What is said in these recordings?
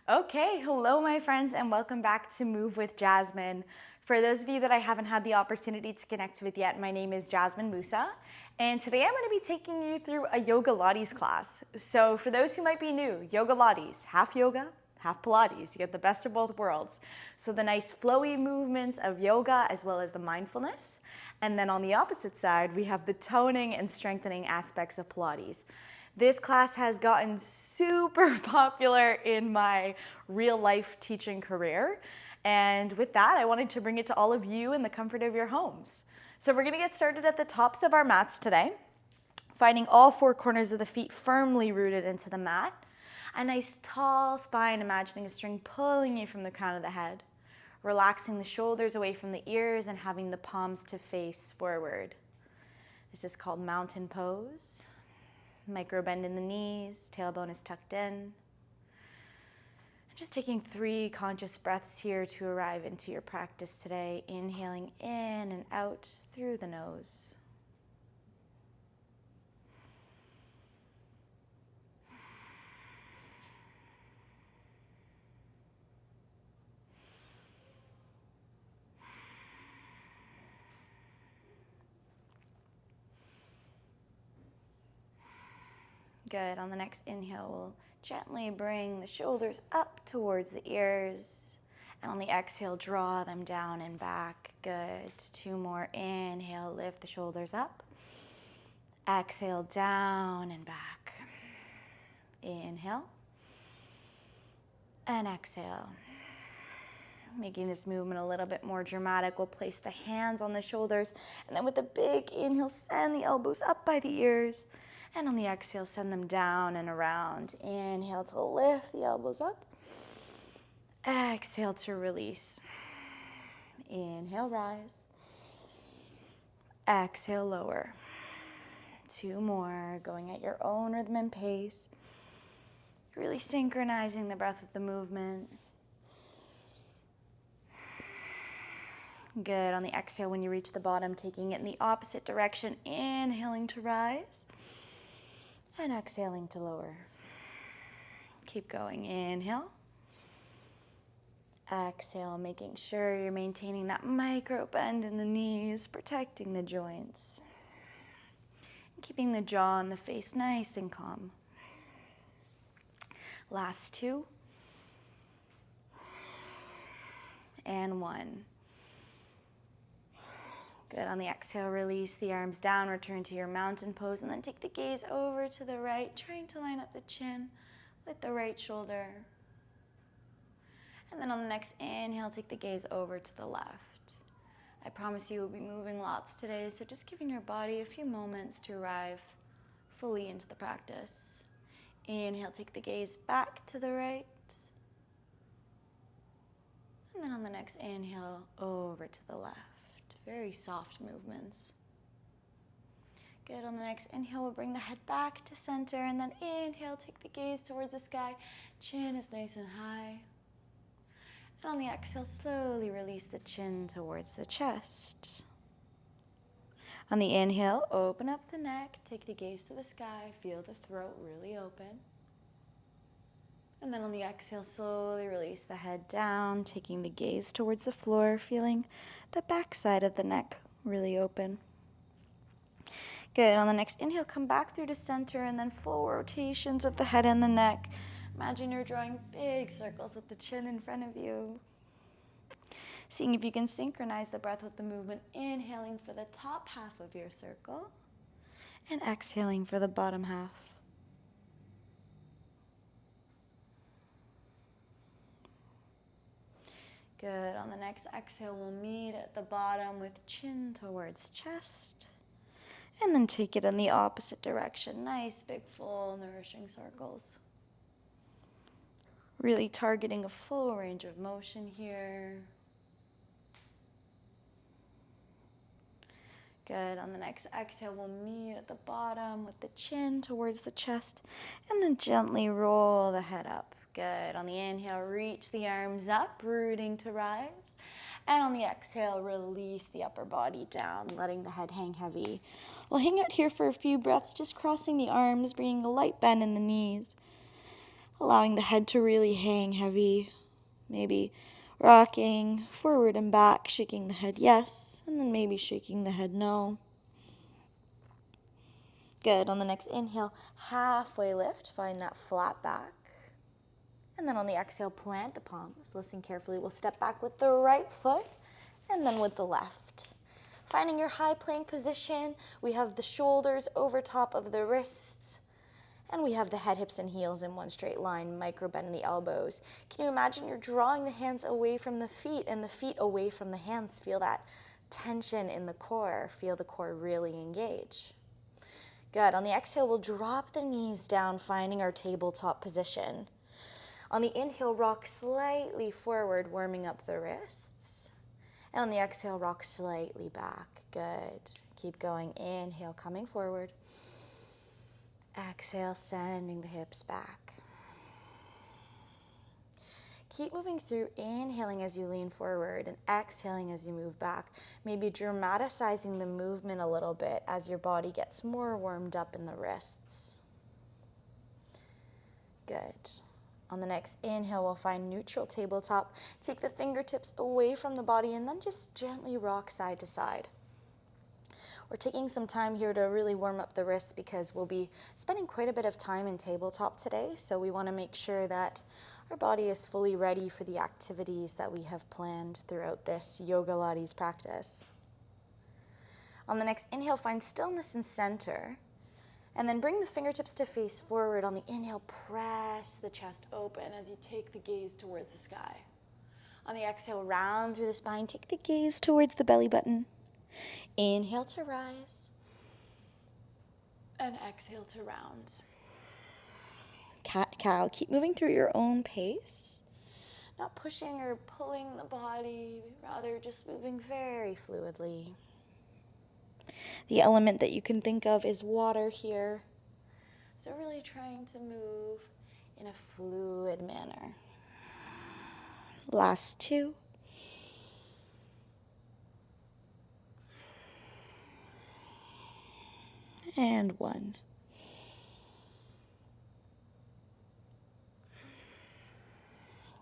Okay, hello my friends and welcome back to Move with Jasmine. For those of you that I haven't had the opportunity to connect with yet, my name is Jasmine Musa, and today I'm going to be taking you through a Yoga Pilates class. So for those who might be new, Yoga Pilates, half yoga, half Pilates. You get the best of both worlds. So the nice flowy movements of yoga as well as the mindfulness. And then on the opposite side, we have the toning and strengthening aspects of Pilates. This class has gotten super popular in my real life teaching career. And with that, I wanted to bring it to all of you in the comfort of your homes. So we're gonna get started at the tops of our mats today, finding all four corners of the feet firmly rooted into the mat. A nice tall spine, imagining a string pulling you from the crown of the head. Relaxing the shoulders away from the ears and having the palms to face forward. This is called mountain pose. Micro bend in the knees, tailbone is tucked in. Just taking 3 conscious breaths here to arrive into your practice today. Inhaling in and out through the nose. Good. On the next inhale, we'll gently bring the shoulders up towards the ears. And on the exhale, draw them down and back. Good. 2 more. Inhale, lift the shoulders up. Exhale, down and back. Inhale. And exhale. Making this movement a little bit more dramatic, we'll place the hands on the shoulders. And then with a big inhale, send the elbows up by the ears. And on the exhale, send them down and around. Inhale to lift the elbows up. Exhale to release. Inhale, rise. Exhale, lower. 2 more, going at your own rhythm and pace. Really synchronizing the breath with the movement. Good. On the exhale, when you reach the bottom, taking it in the opposite direction. Inhaling to rise. And exhaling to lower. Keep going. Inhale. Exhale, making sure you're maintaining that micro bend in the knees, protecting the joints. Keeping the jaw and the face nice and calm. Last 2. And 1. Good. On the exhale, release the arms down, return to your mountain pose, and then take the gaze over to the right, trying to line up the chin with the right shoulder. And then on the next inhale, take the gaze over to the left. I promise you we'll be moving lots today, so just giving your body a few moments to arrive fully into the practice. Inhale, take the gaze back to the right. And then on the next inhale, over to the left. Very soft movements. Good. On the next inhale, we'll bring the head back to center, and then inhale, take the gaze towards the sky. Chin is nice and high. And on the exhale, slowly release the chin towards the chest. On the inhale, open up the neck, take the gaze to the sky, feel the throat really open. And then on the exhale, slowly release the head down, taking the gaze towards the floor, feeling the back side of the neck really open. Good. On the next inhale, come back through to center, and then full rotations of the head and the neck. Imagine you're drawing big circles with the chin in front of you. Seeing if you can synchronize the breath with the movement, inhaling for the top half of your circle, and exhaling for the bottom half. Good. On the next exhale, we'll meet at the bottom with chin towards chest. And then take it in the opposite direction. Nice, big, full, nourishing circles. Really targeting a full range of motion here. Good. On the next exhale, we'll meet at the bottom with the chin towards the chest. And then gently roll the head up. Good. On the inhale, reach the arms up, rooting to rise. And on the exhale, release the upper body down, letting the head hang heavy. We'll hang out here for a few breaths, just crossing the arms, bringing a light bend in the knees. allowing the head to really hang heavy, maybe rocking forward and back, shaking the head yes, and then maybe shaking the head no. Good. On the next inhale, halfway lift, find that flat back. And then on the exhale, plant the palms. Listen carefully. We'll step back with the right foot and then with the left. Finding your high plank position, we have the shoulders over top of the wrists, and we have the head, hips, and heels in one straight line, micro bend in the elbows. Can you imagine you're drawing the hands away from the feet and the feet away from the hands? Feel that tension in the core. Feel the core really engage. Good. On the exhale, we'll drop the knees down, finding our tabletop position. On the inhale, rock slightly forward, warming up the wrists. And on the exhale, rock slightly back. Good. Keep going. Inhale, coming forward. Exhale, sending the hips back. Keep moving through, inhaling as you lean forward and exhaling as you move back. Maybe dramaticizing the movement a little bit as your body gets more warmed up in the wrists. Good. On the next inhale, we'll find neutral tabletop. Take the fingertips away from the body and then just gently rock side to side. We're taking some time here to really warm up the wrists because we'll be spending quite a bit of time in tabletop today, so we want to make sure that our body is fully ready for the activities that we have planned throughout this Yoga Pilates practice. On the next inhale, find stillness and center, and then bring the fingertips to face forward. On the inhale, press the chest open as you take the gaze towards the sky. On the exhale, round through the spine, take the gaze towards the belly button. Inhale to rise, and exhale to round. Cat-cow. Keep moving through your own pace, not pushing or pulling the body, rather just moving very fluidly. The element that you can think of is water here, so really trying to move in a fluid manner. Last two. And one.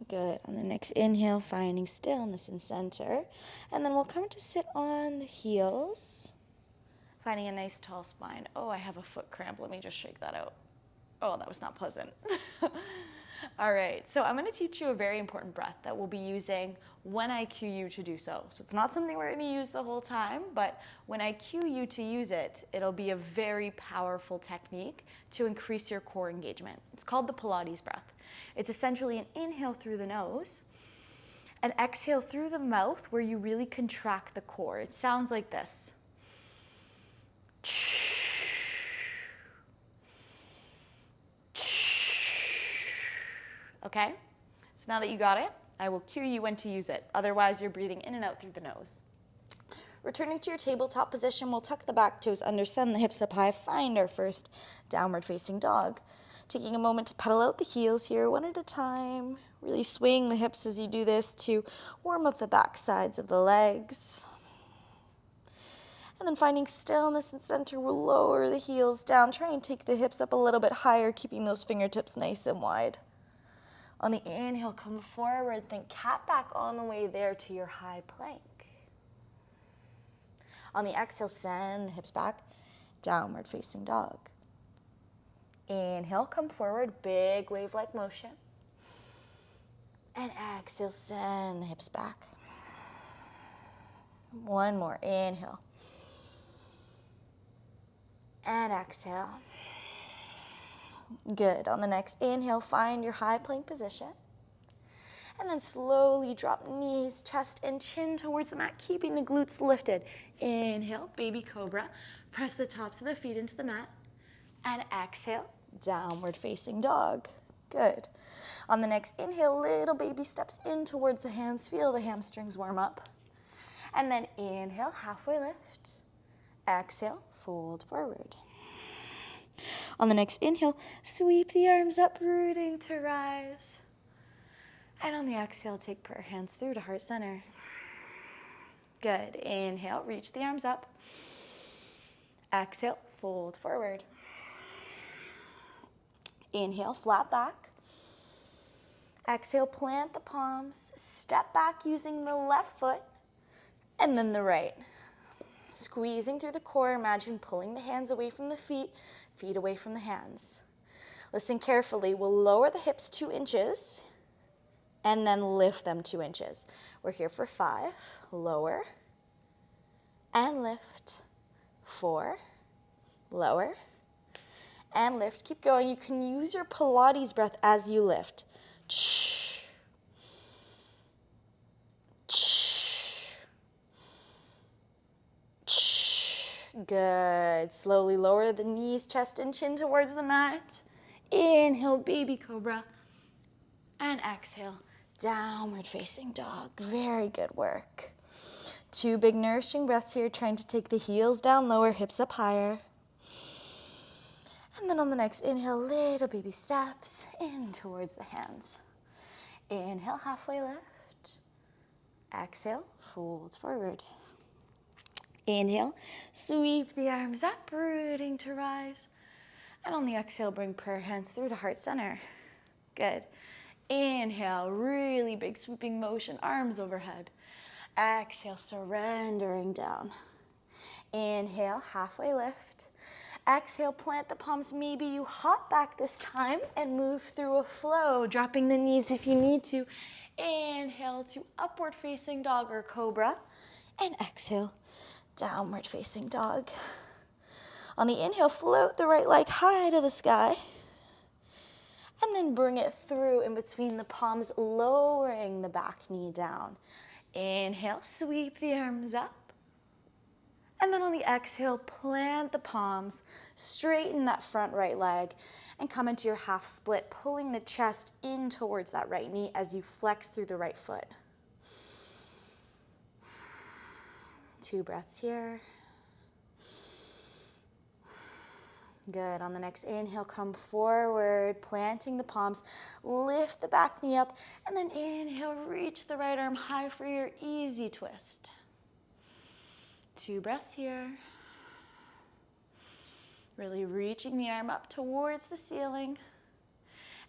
Good. On the next inhale, finding stillness and center. And then we'll come to sit on the heels, finding a nice tall spine. Oh, I have a foot cramp. Let me just shake that out. Oh, that was not pleasant. All right, so I'm going to teach you a very important breath that we'll be using when I cue you to do so. So it's not something we're going to use the whole time, but when I cue you to use it, it'll be a very powerful technique to increase your core engagement. It's called the Pilates breath. It's essentially an inhale through the nose, and exhale through the mouth where you really contract the core. It sounds like this. Okay? So now that you got it, I will cue you when to use it. Otherwise, you're breathing in and out through the nose. Returning to your tabletop position, we'll tuck the back toes under, send the hips up high, find our first downward facing dog. Taking a moment to pedal out the heels here one at a time. Really swaying the hips as you do this to warm up the back sides of the legs. And then finding stillness and center, we'll lower the heels down. Try and take the hips up a little bit higher, keeping those fingertips nice and wide. On the inhale, come forward, think cat back on the way there to your high plank. On the exhale, send the hips back, downward facing dog. Inhale, come forward, big wave-like motion. And exhale, send the hips back. One more, inhale. And exhale. Good. On the next inhale, find your high plank position. And then slowly drop knees, chest, and chin towards the mat, keeping the glutes lifted. Inhale, baby cobra. Press the tops of the feet into the mat. And exhale, downward facing dog. Good. On the next inhale, little baby steps in towards the hands. Feel the hamstrings warm up. And then inhale, halfway lift. Exhale, fold forward. On the next inhale, sweep the arms up, rooting to rise. And on the exhale, take prayer hands through to heart center. Good. Inhale, reach the arms up. Exhale, fold forward. Inhale, flat back. Exhale, plant the palms, step back using the left foot, and then the right. Squeezing through the core, imagine pulling the hands away from the feet, feet away from the hands. Listen carefully, we'll lower the hips 2 inches, and then lift them 2 inches. We're here for 5, lower, and lift, 4, lower, and lift. Keep going. You can use your Pilates breath as you lift. Good. Slowly lower the knees, chest, and chin towards the mat. Inhale, baby cobra. And exhale, downward facing dog. Very good work. 2 big nourishing breaths here, trying to take the heels down lower, hips up higher. And then on the next inhale, little baby steps in towards the hands. Inhale, halfway lift. Exhale, fold forward. Inhale, sweep the arms up, rooting to rise. And on the exhale, bring prayer hands through to heart center. Good. Inhale, really big sweeping motion, arms overhead. Exhale, surrendering down. Inhale, halfway lift. Exhale, plant the palms. Maybe you hop back this time and move through a flow, dropping the knees if you need to. Inhale to upward facing dog or cobra. And exhale, downward facing dog. On the inhale, float the right leg high to the sky. And then bring it through in between the palms, lowering the back knee down. Inhale, sweep the arms up. And then on the exhale, plant the palms, straighten that front right leg, and come into your half split, pulling the chest in towards that right knee as you flex through the right foot. 2 breaths here. Good. On the next inhale, come forward, planting the palms, lift the back knee up, and then inhale, reach the right arm high for your easy twist. 2 breaths here. Really reaching the arm up towards the ceiling.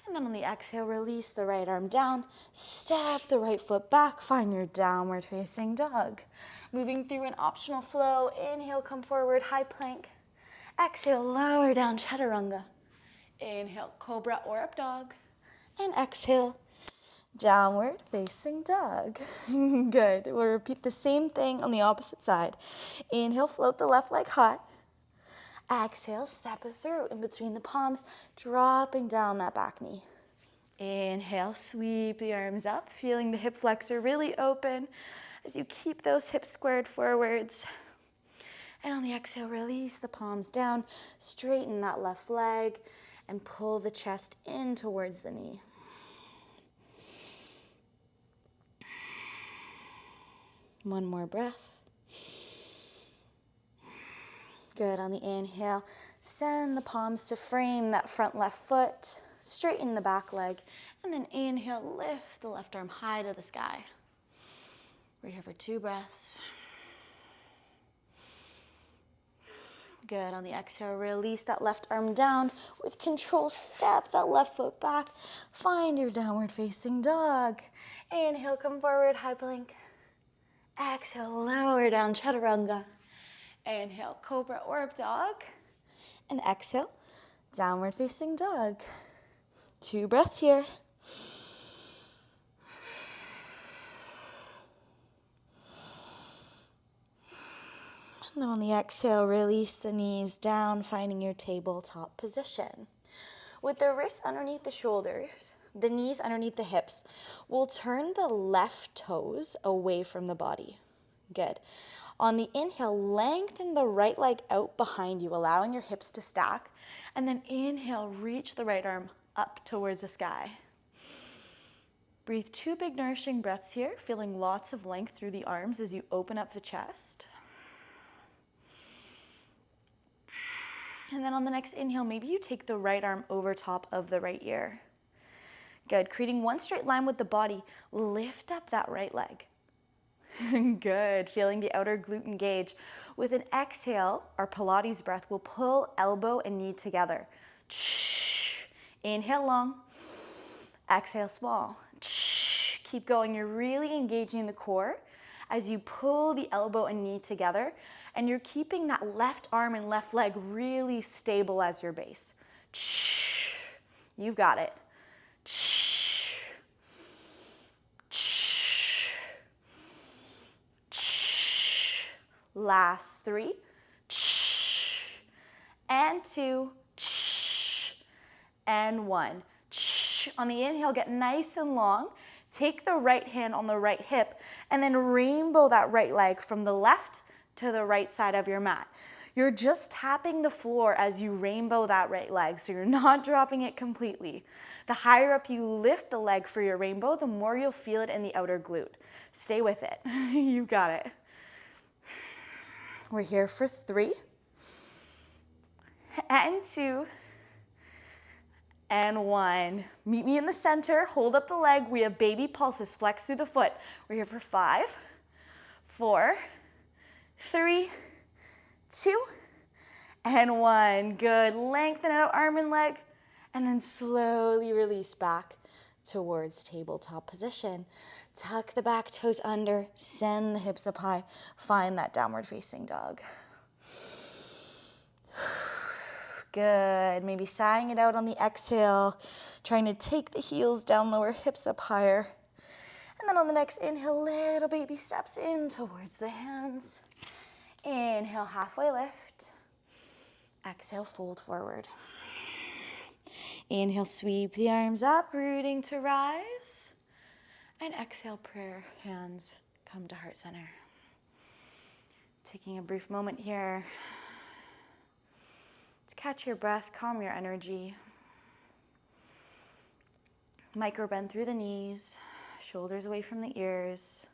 And then on the exhale, release the right arm down, step the right foot back, find your downward facing dog. Moving through an optional flow, inhale, come forward, high plank. Exhale, lower down, chaturanga. Inhale, cobra or up dog. And exhale, downward facing dog. Good. We'll repeat the same thing on the opposite side. Inhale, float the left leg high. Exhale, step it through in between the palms, dropping down that back knee. Inhale, sweep the arms up, feeling the hip flexor really open as you keep those hips squared forwards. And on the exhale, release the palms down, straighten that left leg, and pull the chest in towards the knee. One more breath. Good. On the inhale, send the palms to frame that front left foot, straighten the back leg, and then inhale, lift the left arm high to the sky. We're here for 2 breaths. Good. On the exhale, release that left arm down. With control, step that left foot back. Find your downward facing dog. Inhale, come forward, high plank. Exhale, lower down, chaturanga. Inhale, cobra or up dog. And exhale, downward facing dog. 2 breaths here. And then on the exhale, release the knees down, finding your tabletop position. With the wrists underneath the shoulders, the knees underneath the hips, we'll turn the left toes away from the body. Good. On the inhale, lengthen the right leg out behind you, allowing your hips to stack. And then inhale, reach the right arm up towards the sky. Breathe 2 big nourishing breaths here, feeling lots of length through the arms as you open up the chest. And then on the next inhale, maybe you take the right arm over top of the right ear. Good. Creating one straight line with the body, lift up that right leg. Good. Feeling the outer glute engage. With an exhale, our Pilates breath will pull elbow and knee together. Inhale long. Exhale, small. Keep going. You're really engaging the core as you pull the elbow and knee together, and you're keeping that left arm and left leg really stable as your base. You've got it. Last 3. And 2. And 1. On the inhale, get nice and long. Take the right hand on the right hip and then rainbow that right leg from the left to the right side of your mat. You're just tapping the floor as you rainbow that right leg, so you're not dropping it completely. The higher up you lift the leg for your rainbow, the more you'll feel it in the outer glute. Stay with it. You got it. We're here for 3 and 2 and 1. Meet me in the center. Hold up the leg. We have baby pulses. Flex through the foot. We're here for 5, 4, 3, 2, and 1. Good. Lengthen out arm and leg, and then slowly release back towards tabletop position. Tuck the back toes under. Send the hips up high. Find that downward facing dog. Good. Maybe sighing it out on the exhale, trying to take the heels down, lower hips up higher. And then on the next inhale, little baby steps in towards the hands. Inhale, halfway lift. Exhale, fold forward. Inhale, sweep the arms up, rooting to rise. And exhale, prayer hands come to heart center. Taking a brief moment here to catch your breath, calm your energy. Micro bend through the knees, shoulders away from the ears,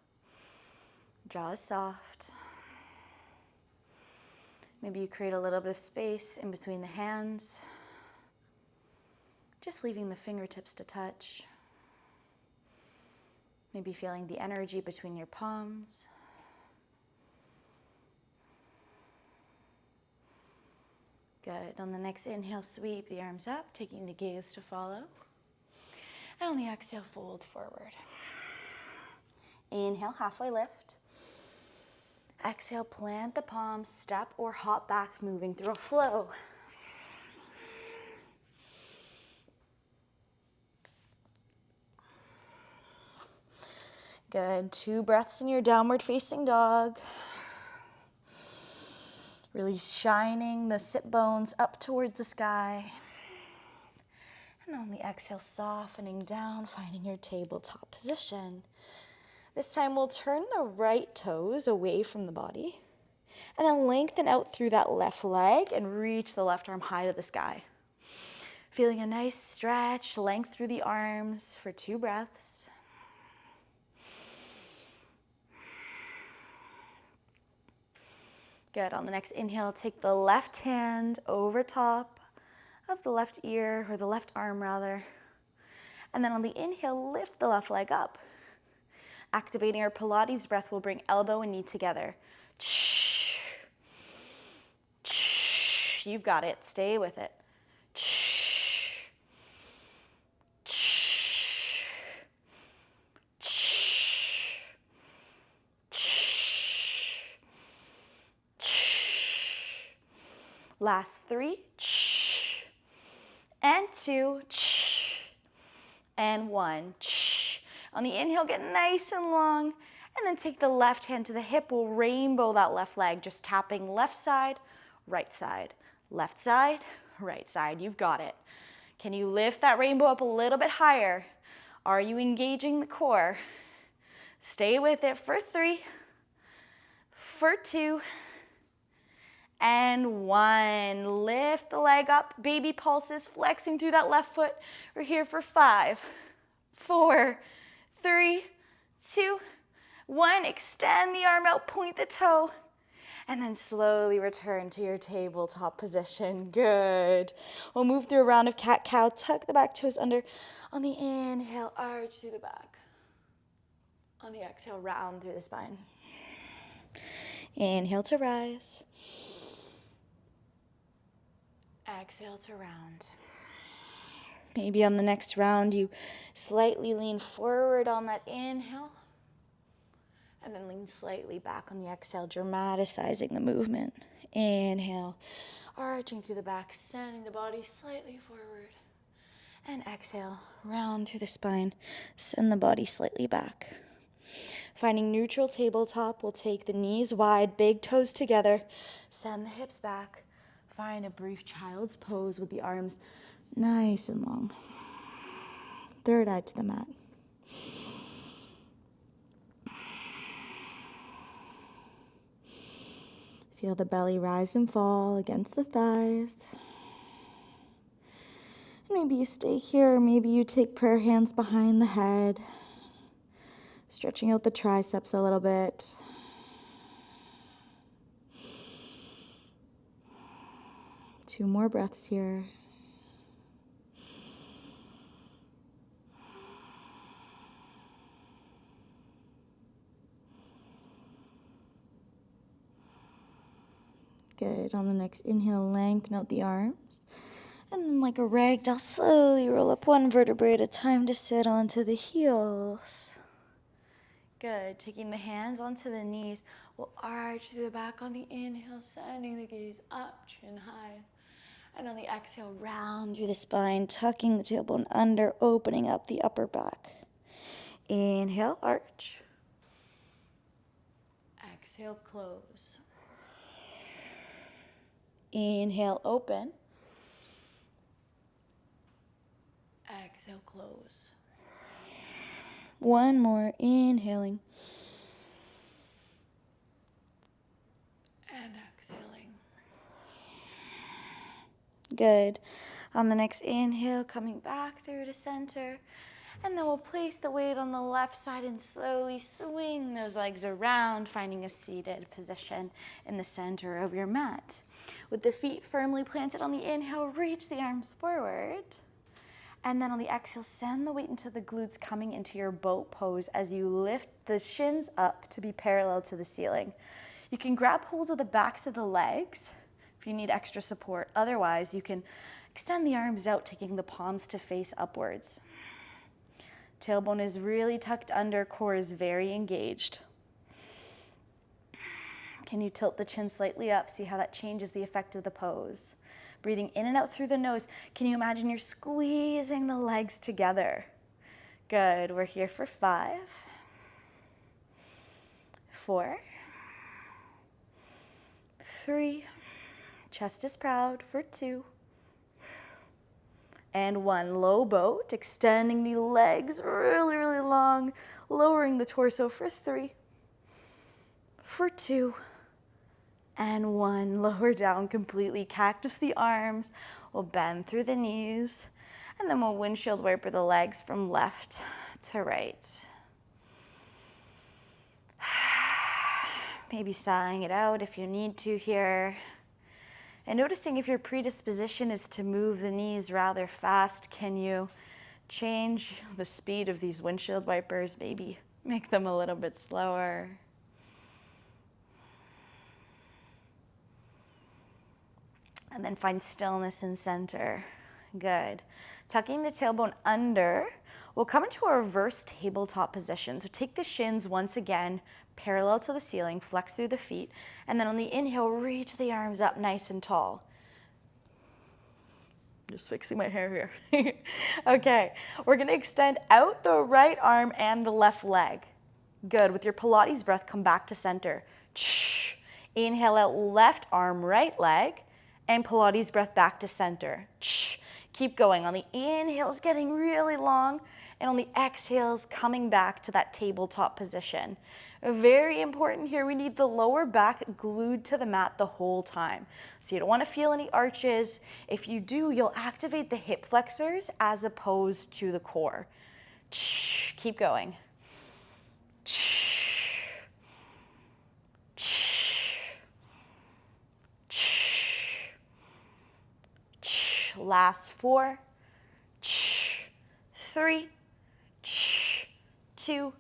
jaws soft. Maybe you create a little bit of space in between the hands, just leaving the fingertips to touch. Maybe feeling the energy between your palms. Good. On the next inhale, sweep the arms up, taking the gaze to follow. And on the exhale, fold forward. Inhale, halfway lift. Exhale, plant the palms, step or hop back, moving through a flow. Good. 2 breaths in your downward facing dog. Really shining the sit bones up towards the sky. And on the exhale, softening down, finding your tabletop position. This time we'll turn the right toes away from the body and then lengthen out through that left leg and reach the left arm high to the sky. Feeling a nice stretch, length through the arms for 2 breaths. Good. On the next inhale, take the left hand over top of the left ear, or the left arm rather. And then on the inhale, lift the left leg up. Activating our Pilates breath will bring elbow and knee together. You've got it. Stay with it. Last 3, and 2, and 1. On the inhale, get nice and long, and then take the left hand to the hip. We'll rainbow that left leg, just tapping left side, right side, left side, right side. You've got it. Can you lift that rainbow up a little bit higher? Are you engaging the core? Stay with it for 3, for 2, and 1. Lift the leg up, baby pulses, flexing through that left foot. We're here for 5, 4, 3, 2, 1. Extend the arm out, point the toe, and then slowly return to your tabletop position. Good. We'll move through a round of cat-cow. Tuck the back toes under. On the inhale, arch through the back. On the exhale, round through the spine. Inhale to rise. Exhale to round. Maybe on the next round, you slightly lean forward on that inhale, and then lean slightly back on the exhale, dramaticizing the movement. Inhale, arching through the back, sending the body slightly forward. And exhale, round through the spine, send the body slightly back. Finding neutral tabletop, we'll take the knees wide, big toes together, send the hips back. Find a brief child's pose with the arms nice and long. Third eye to the mat. Feel the belly rise and fall against the thighs. Maybe you stay here, or maybe you take prayer hands behind the head, stretching out the triceps a little bit. Two more breaths here. Good. On the next inhale, lengthen out the arms. And then like a ragdoll, slowly roll up one vertebrae at a time to sit onto the heels. Good. Taking the hands onto the knees, we'll arch through the back on the inhale, sending the gaze up, chin high. And on the exhale, round through the spine, tucking the tailbone under, opening up the upper back. Inhale, arch. Exhale, close. Inhale, open. Exhale, close. One more, inhaling. And exhaling. Good. On the next inhale, coming back through to center. And then we'll place the weight on the left side and slowly swing those legs around, finding a seated position in the center of your mat. With the feet firmly planted on the inhale, reach the arms forward. And then on the exhale, send the weight into the glutes, coming into your boat pose as you lift the shins up to be parallel to the ceiling. You can grab hold of the backs of the legs if you need extra support. Otherwise, you can extend the arms out, taking the palms to face upwards. Tailbone is really tucked under, core is very engaged. Can you tilt the chin slightly up? See how that changes the effect of the pose. Breathing in and out through the nose. Can you imagine you're squeezing the legs together? Good. We're here for 5, 4, 3. Chest is proud for 2. And 1. Low boat, extending the legs really, really long, lowering the torso for 3, for 2. And 1, lower down completely, cactus the arms, we'll bend through the knees, and then we'll windshield wiper the legs from left to right. Maybe sighing it out if you need to here. And noticing if your predisposition is to move the knees rather fast, can you change the speed of these windshield wipers, maybe make them a little bit slower. And then find stillness in center. Good. Tucking the tailbone under, we'll come into a reverse tabletop position. So take the shins once again, parallel to the ceiling, flex through the feet, and then on the inhale, reach the arms up nice and tall. Just fixing my hair here. Okay, we're gonna extend out the right arm and the left leg. Good. With your Pilates breath, come back to center. Inhale out, left arm, right leg. And Pilates breath back to center. Keep going. On the inhales, getting really long. And on the exhales, coming back to that tabletop position. Very important here, we need the lower back glued to the mat the whole time. So you don't want to feel any arches. If you do, you'll activate the hip flexors as opposed to the core. Keep going. Last 4, 3, 2,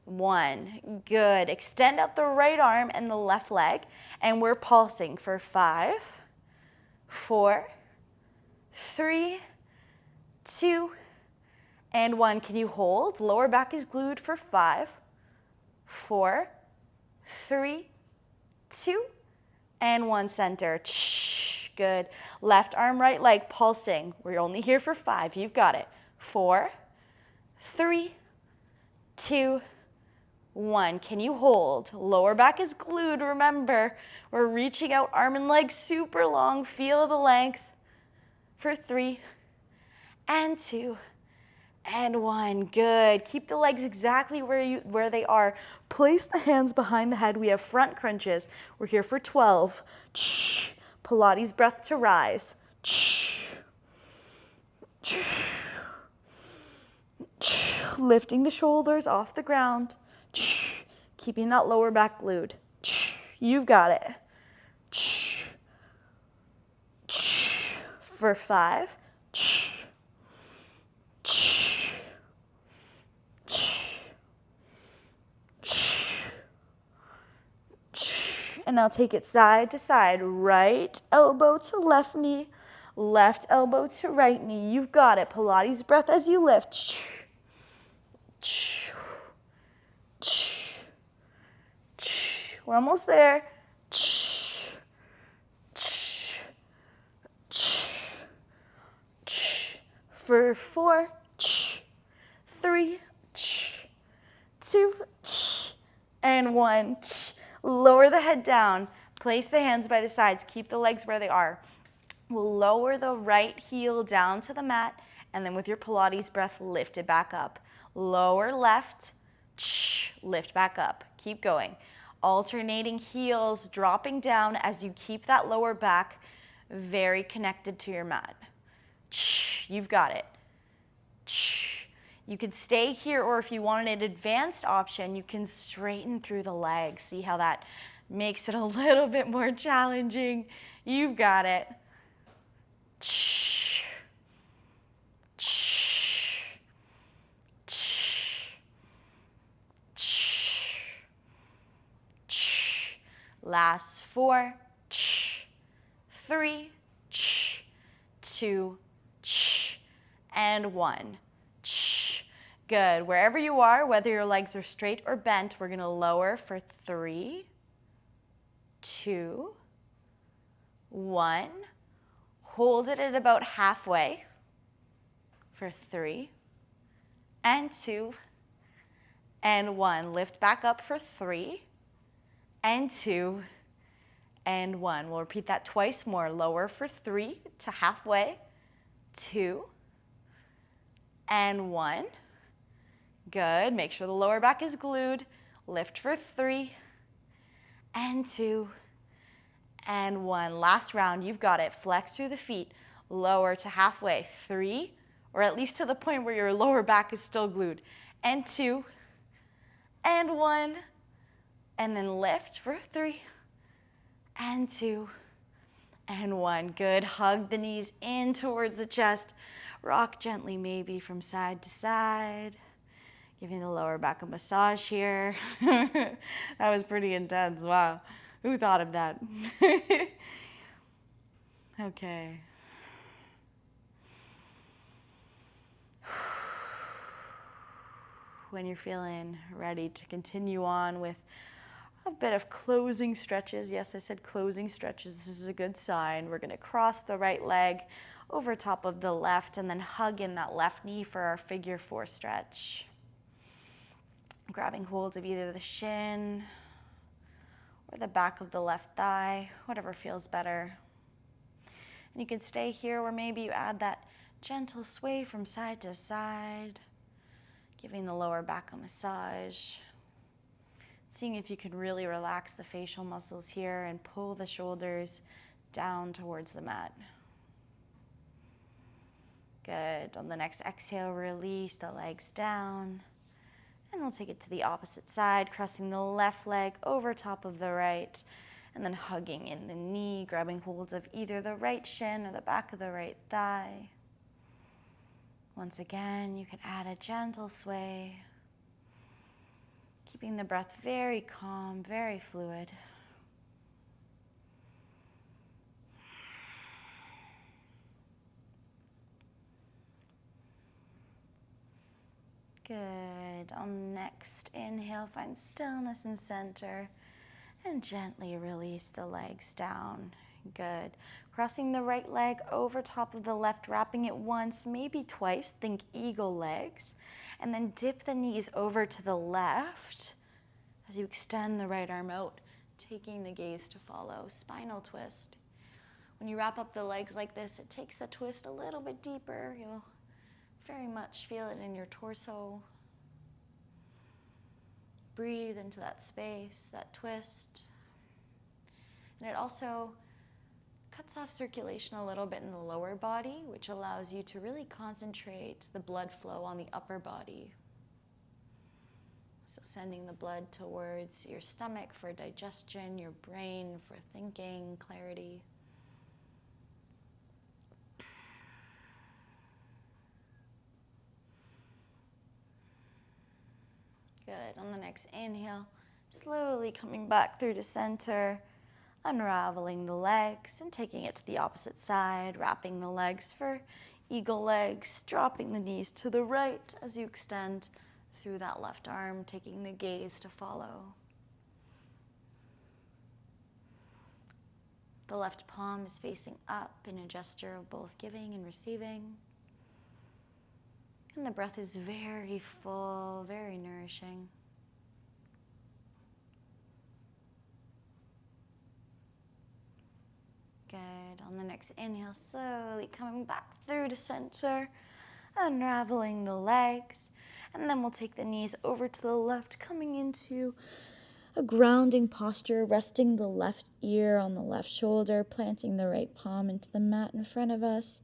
1. Good. Extend out the right arm and the left leg, and we're pulsing for 5, 4, 3, 3, 2, and 1. Can you hold? Lower back is glued for 5, 4, 3, 2, and 1. Center. Good. Left arm, right leg pulsing. We're only here for 5. You've got it. 4, 3, 2, 1. Can you hold? Lower back is glued. Remember, we're reaching out, arm and leg super long. Feel the length for 3 and 2 and 1. Good. Keep the legs exactly where they are. Place the hands behind the head. We have front crunches. We're here for 12. Pilates breath to rise. Lifting the shoulders off the ground. Keeping that lower back glued. You've got it. For 5. And now take it side to side. Right elbow to left knee. Left elbow to right knee. You've got it. Pilates breath as you lift. We're almost there. For 4, 3, 2, and 1. Lower the head down. Place the hands by the sides. Keep the legs where they are. We'll lower the right heel down to the mat, and then with your Pilates breath, lift it back up. Lower left, lift back up. Keep going. Alternating heels, dropping down as you keep that lower back very connected to your mat. You've got it. You could stay here, or if you want an advanced option, you can straighten through the legs. See how that makes it a little bit more challenging? You've got it. Last 4, 3, 2, and 1. Good. Wherever you are, whether your legs are straight or bent, we're going to lower for 3, 2, 1. Hold it at about halfway for 3 and 2 and 1. Lift back up for 3 and 2 and 1. We'll repeat that twice more. Lower for 3 to halfway, 2 and 1. Good. Make sure the lower back is glued. Lift for 3 and 2 and 1. Last round. You've got it. Flex through the feet. Lower to halfway. 3, or at least to the point where your lower back is still glued. And 2 and 1. And then lift for 3 and 2 and 1. Good. Hug the knees in towards the chest. Rock gently maybe from side to side. Giving the lower back a massage here. That was pretty intense. Wow. Who thought of that? Okay. When you're feeling ready to continue on with a bit of closing stretches. Yes, I said closing stretches. This is a good sign. We're going to cross the right leg over top of the left and then hug in that left knee for our figure 4 stretch. Grabbing hold of either the shin or the back of the left thigh, whatever feels better. And you can stay here, or maybe you add that gentle sway from side to side, giving the lower back a massage. Seeing if you can really relax the facial muscles here and pull the shoulders down towards the mat. Good. On the next exhale, release the legs down. And we'll take it to the opposite side, crossing the left leg over top of the right, and then hugging in the knee, grabbing holds of either the right shin or the back of the right thigh. Once again, you can add a gentle sway, keeping the breath very calm, very fluid. Good. On the next inhale, find stillness in center and gently release the legs down. Good. Crossing the right leg over top of the left, wrapping it once, maybe twice. Think eagle legs. And then dip the knees over to the left as you extend the right arm out, taking the gaze to follow. Spinal twist. When you wrap up the legs like this, it takes the twist a little bit deeper. You'll very much feel it in your torso. Breathe into that space, that twist. And it also cuts off circulation a little bit in the lower body, which allows you to really concentrate the blood flow on the upper body. So sending the blood towards your stomach for digestion, your brain for thinking, clarity. Good. On the next inhale, slowly coming back through to center, unraveling the legs and taking it to the opposite side, wrapping the legs for eagle legs, dropping the knees to the right as you extend through that left arm, taking the gaze to follow. The left palm is facing up in a gesture of both giving and receiving. And the breath is very full, very nourishing. Good. On the next inhale, slowly coming back through to center, unraveling the legs. And then we'll take the knees over to the left, coming into a grounding posture, resting the left ear on the left shoulder, planting the right palm into the mat in front of us,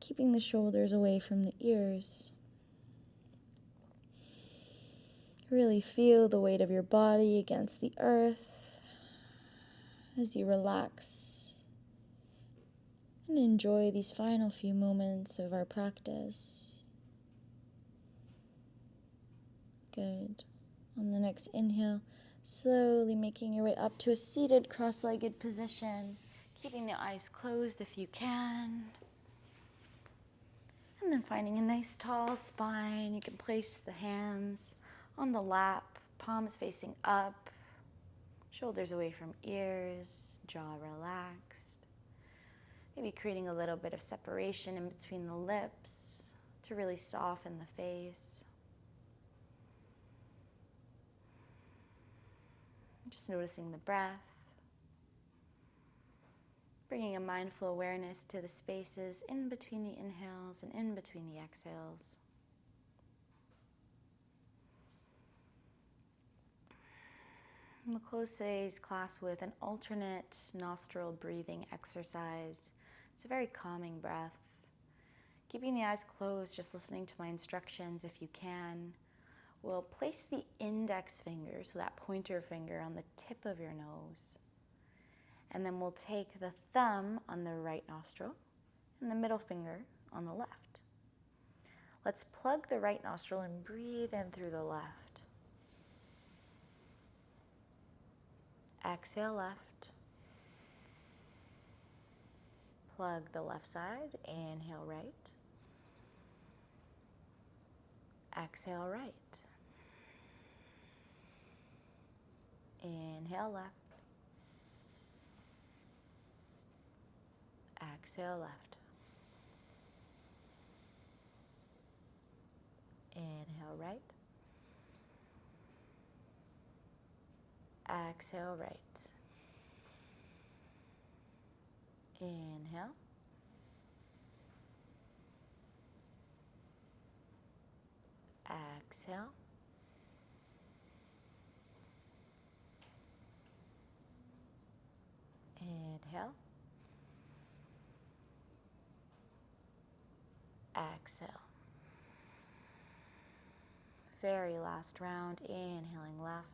keeping the shoulders away from the ears. Really feel the weight of your body against the earth as you relax and enjoy these final few moments of our practice. Good. On the next inhale, slowly making your way up to a seated cross-legged position, keeping the eyes closed if you can. And then finding a nice tall spine. You can place the hands on the lap, palms facing up, shoulders away from ears, jaw relaxed. Maybe creating a little bit of separation in between the lips to really soften the face. Just noticing the breath. Bringing a mindful awareness to the spaces in between the inhales and in between the exhales. And we'll close today's class with an alternate nostril breathing exercise. It's a very calming breath. Keeping the eyes closed, just listening to my instructions if you can. We'll place the index finger, so that pointer finger, on the tip of your nose. And then we'll take the thumb on the right nostril and the middle finger on the left. Let's plug the right nostril and breathe in through the left. Exhale left. Plug the left side. Inhale right. Exhale right. Inhale left. Exhale left. Inhale right. Exhale right. Inhale. Exhale. Inhale. Exhale. Very last round, inhaling left.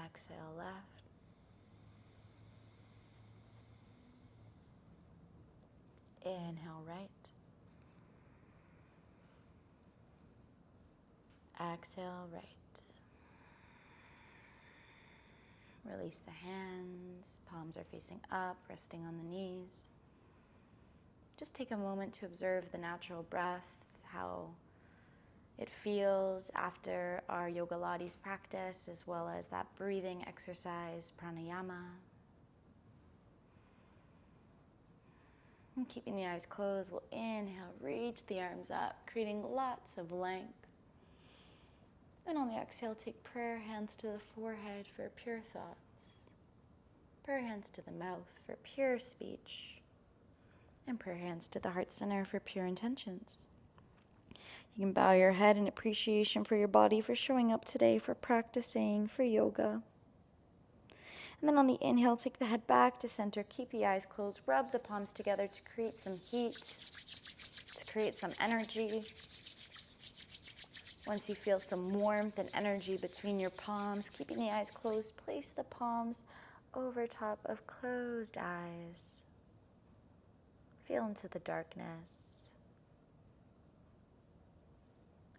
Exhale left. Inhale right. Exhale right. Release the hands, palms are facing up, resting on the knees. just take a moment to observe the natural breath, how it feels after our Yoga Pilates practice, as well as that breathing exercise, pranayama. And keeping the eyes closed, we'll inhale, reach the arms up, creating lots of length. And on the exhale, take prayer hands to the forehead for pure thoughts, prayer hands to the mouth for pure speech, and prayer hands to the heart center for pure intentions. You can bow your head in appreciation for your body for showing up today, for practicing, for yoga. And then on the inhale, take the head back to center, keep the eyes closed, rub the palms together to create some heat, to create some energy. Once you feel some warmth and energy between your palms, keeping the eyes closed, place the palms over top of closed eyes. Feel into the darkness.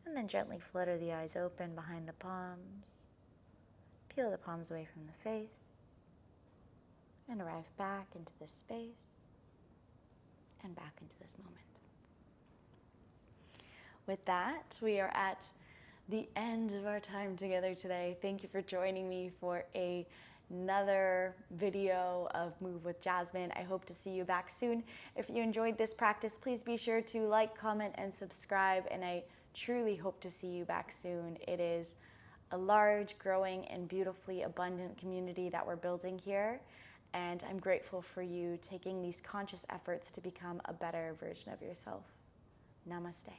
And then gently flutter the eyes open behind the palms. Peel the palms away from the face. And arrive back into this space and back into this moment. With that, we are at the end of our time together today. Thank you for joining me for another video of Move with Jasmine. I hope to see you back soon. If you enjoyed this practice, please be sure to like, comment, and subscribe. And I truly hope to see you back soon. It is a large, growing, and beautifully abundant community that we're building here. And I'm grateful for you taking these conscious efforts to become a better version of yourself. Namaste.